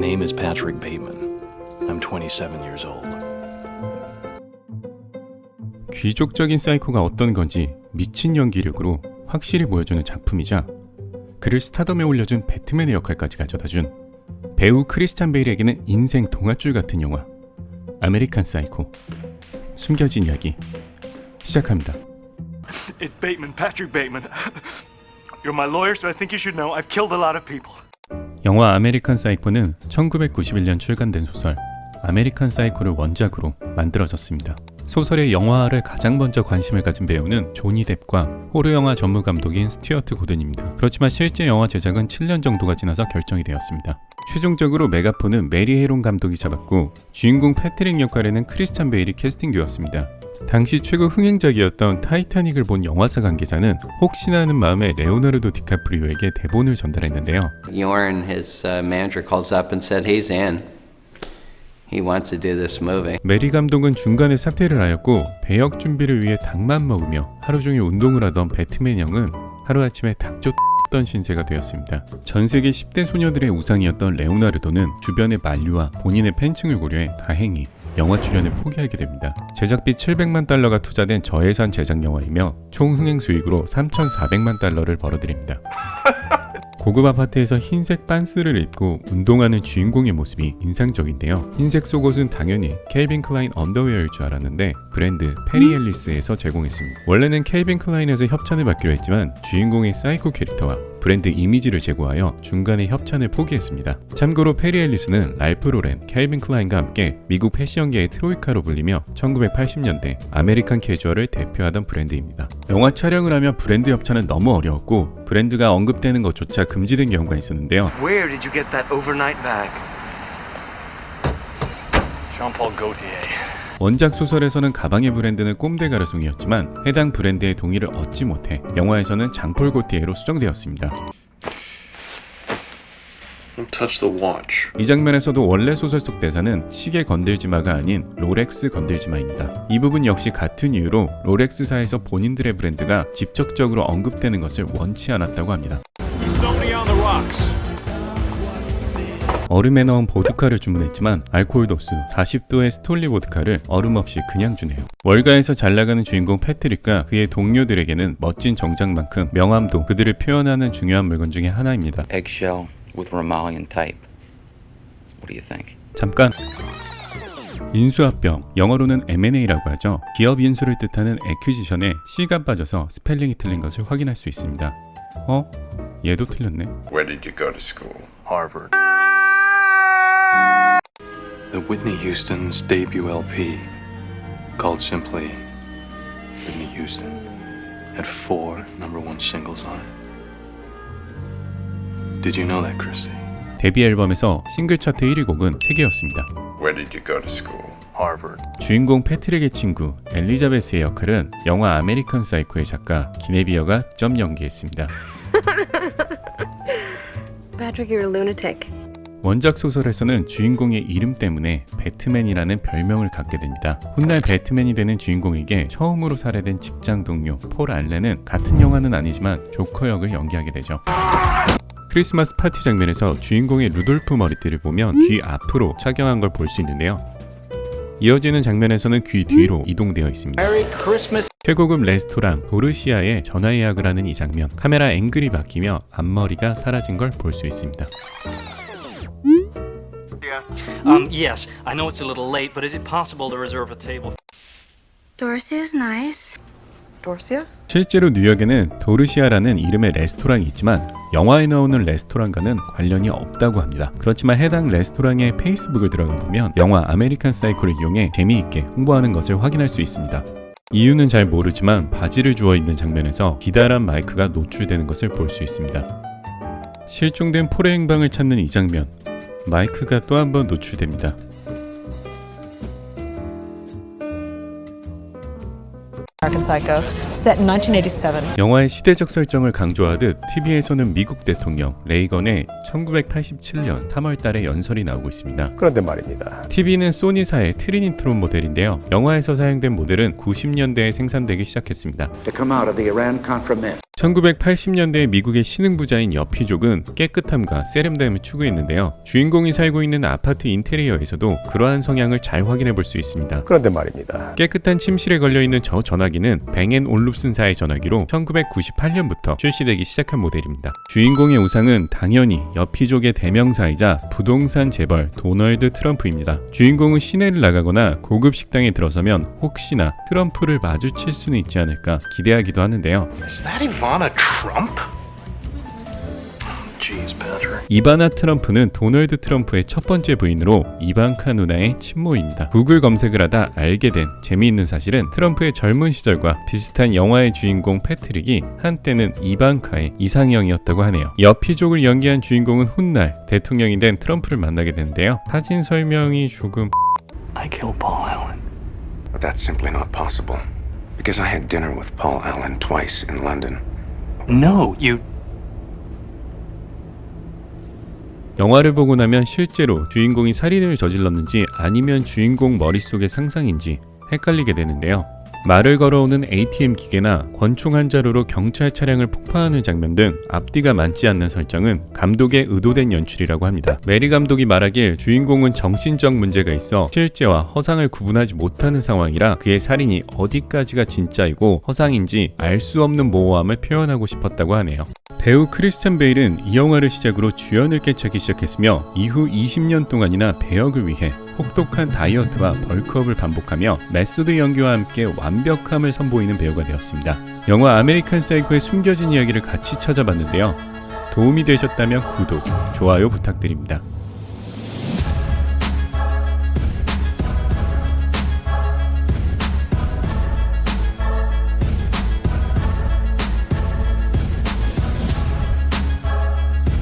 name is Patrick Bateman. I'm 27 years old. 귀족적인 사이코가 어떤 건지 미친 연기력으로 확실히 보여주는 작품이자 그를 스타덤에 올려준 배트맨의 역할까지 가져다준 배우 크리스찬 베일에게는 인생 동화줄 같은 영화 아메리칸 사이코. 숨겨진 이야기 시작합니다. It's Bateman, Patrick Bateman. You're my lawyer, so I think you should know I've killed a lot of people. 영화 아메리칸 사이코는 1991년 출간된 소설 아메리칸 사이코를 원작으로 만들어졌습니다. 소설의 영화화를 가장 먼저 관심을 가진 배우는 조니 뎁과 호러 영화 전무 감독인 스튜어트 고든입니다. 그렇지만 실제 영화 제작은 7년 정도가 지나서 결정이 되었습니다. 최종적으로 메가폰은 메리 헤론 감독이 잡았고 주인공 패트릭 역할에는 크리스찬 베일이 캐스팅되었습니다. 당시 최고 흥행작이었던 타이타닉을 본 영화사 관계자는 혹시나 하는 마음에 레오나르도 디카프리오에게 대본을 전달했는데요. Yorn, his manager, calls up and said he's in. He wants to do this movie. 메리 감독은 중간에 사퇴를 하였고 배역 준비를 위해 닭만 먹으며 하루 종일 운동을 하던 배트맨 형은 하루아침에 닭쫓던 신세가 되었습니다. 전 세계 10대 소녀들의 우상이었던 레오나르도는 주변의 만류와 본인의 팬층을 고려해 다행히 영화 출연을 포기하게 됩니다. 제작비 700만 달러가 투자된 저예산 제작 영화이며 총 흥행 수익으로 3,400만 달러를 벌어들입니다. 고급 아파트에서 흰색 빤스를 입고 운동하는 주인공의 모습이 인상적인데요. 흰색 속옷은 당연히 캘빈 클라인 언더웨어일 줄 알았는데 브랜드 페리엘리스에서 제공했습니다. 원래는 캘빈 클라인에서 협찬을 받기로 했지만 주인공의 사이코 캐릭터와 브랜드 이미지를 제고하여 중간에 협찬을 포기했습니다. 참고로 페리엘리스는 랄프 로렌, 캘빈 클라인과 함께 미국 패션계의 트로이카로 불리며 1980년대 아메리칸 캐주얼을 대표하던 브랜드입니다. 영화 촬영을 하며 브랜드 협찬은 너무 어려웠고 브랜드가 언급되는 것조차 금지된 경우가 있었는데요. Where did you get that overnight bag? Jean-Paul Gaultier. 원작 소설에서는 가방의 브랜드는 꼼데 가르송이었지만 해당 브랜드의 동의를 얻지 못해 영화에서는 장폴 고티에로 수정되었습니다. Don't touch the watch. 이 장면에서도 원래 소설 속 대사는 시계 건들지마가 아닌 롤렉스 건들지마입니다. 이 부분 역시 같은 이유로 롤렉스사에서 본인들의 브랜드가 직접적으로 언급되는 것을 원치 않았다고 합니다. 얼음에 넣은 보드카를 주문했지만 알코올 도수 40도의 스톨리 보드카를 얼음 없이 그냥 주네요. 월가에서 잘나가는 주인공 패트릭과 그의 동료들에게는 멋진 정장만큼 명함도 그들을 표현하는 중요한 물건 중에 하나입니다. Eggshell with Romalian type. What do you think? 잠깐! 인수합병, 영어로는 M&A라고 하죠. 기업 인수를 뜻하는 acquisition에 C가 빠져서 스펠링이 틀린 것을 확인할 수 있습니다. 얘도 틀렸네. Where did you go to school? Harvard. The Whitney Houston's debut LP, called simply Whitney Houston, had 4 #1 singles on it. Did you know that, Chrissy? 데뷔 앨범에서 싱글 차트 1위 곡은 3개였습니다. Where did you go to school? Harvard. 주인공 패트릭의 친구 엘리자베스의 역할은 영화 아메리칸 사이코의 작가 기네비어가 점 연기했습니다. Patrick, you're a lunatic. 원작 소설에서는 주인공의 이름 때문에 배트맨이라는 별명을 갖게 됩니다. 훗날 배트맨이 되는 주인공에게 처음으로 살해된 직장 동료 폴 알렌은 같은 영화는 아니지만 조커 역을 연기하게 되죠. 크리스마스 파티 장면에서 주인공의 루돌프 머리띠를 보면 귀 앞으로 착용한 걸 볼 수 있는데요. 이어지는 장면에서는 귀 뒤로 이동되어 있습니다. 최고급 레스토랑 도르시아에 전화 예약을 하는 이 장면, 카메라 앵글이 바뀌며 앞머리가 사라진 걸 볼 수 있습니다. Yes, I know it's a little late, but is it possible to reserve a table? Dorothy is nice. Dorsia? 실제로 뉴욕에는 도르시아라는 이름의 레스토랑이 있지만 영화에 나오는 레스토랑과는 관련이 없다고 합니다. 그렇지만 해당 레스토랑의 페이스북을 들어가 보면 영화 아메리칸 사이코를 이용해 재미있게 홍보하는 것을 확인할 수 있습니다. 이유는 잘 모르지만 바지를 주워 입는 장면에서 기다란 마이크가 노출되는 것을 볼 수 있습니다. 실종된 폴의 행방을 찾는 이 장면, 마이크가 또 한 번 노출됩니다. American Psycho, set in 1987. 영화의 시대적 설정을 강조하듯 TV에서는 미국 대통령 레이건의 1987년 3월 달에 연설이 나오고 있습니다. 그런데 말입니다. TV는 소니사의 트리니트론 모델인데요. 영화에서 사용된 모델은 90년대에 생산되기 시작했습니다. 1980년대 미국의 신흥부자인 여피족은 깨끗함과 세련됨을 추구했는데요. 주인공이 살고 있는 아파트 인테리어에서도 그러한 성향을 잘 확인해 볼 수 있습니다. 그런데 말입니다. 깨끗한 침실에 걸려있는 저 전화기는 뱅앤올룹슨사의 전화기로 1998년부터 출시되기 시작한 모델입니다. 주인공의 우상은 당연히 여피족의 대명사이자 부동산 재벌 도널드 트럼프입니다. 주인공은 시내를 나가거나 고급 식당에 들어서면 혹시나 트럼프를 마주칠 수는 있지 않을까 기대하기도 하는데요. Is that Ivana Trump? Jeez, Patrick. 이바나 트럼프는 도널드 트럼프의 첫 번째 부인으로 이방카 누나의 친모입니다. 구글 검색을 하다 알게 된 재미있는 사실은 트럼프의 젊은 시절과 비슷한 영화의 주인공 패트릭이 한때는 이방카의 이상형이었다고 하네요. 여피족을 연기한 주인공은 훗날 대통령이 된 트럼프를 만나게 되는데요. 사진 설명이 조금 I killed Paul Allen. But that's simply not possible. Because I had dinner with Paul Allen twice in London. No, you. 영화를 보고 나면 실제로 주인공이 살인을 저질렀는지 아니면 주인공 머릿속의 상상인지 헷갈리게 되는데요. 말을 걸어오는 ATM 기계나 권총 한 자루로 경찰 차량을 폭파하는 장면 등 앞뒤가 맞지 않는 설정은 감독의 의도된 연출이라고 합니다. 메리 감독이 말하길 주인공은 정신적 문제가 있어 실제와 허상을 구분하지 못하는 상황이라 그의 살인이 어디까지가 진짜이고 허상인지 알 수 없는 모호함을 표현하고 싶었다고 하네요. 배우 크리스찬 베일은 이 영화를 시작으로 주연을 꿰차기 시작했으며 이후 20년 동안이나 배역을 위해 혹독한 다이어트와 벌크업을 반복하며 메소드 연기와 함께 완벽함을 선보이는 배우가 되었습니다. 영화 아메리칸 사이코의 숨겨진 이야기를 같이 찾아봤는데요. 도움이 되셨다면 구독, 좋아요 부탁드립니다.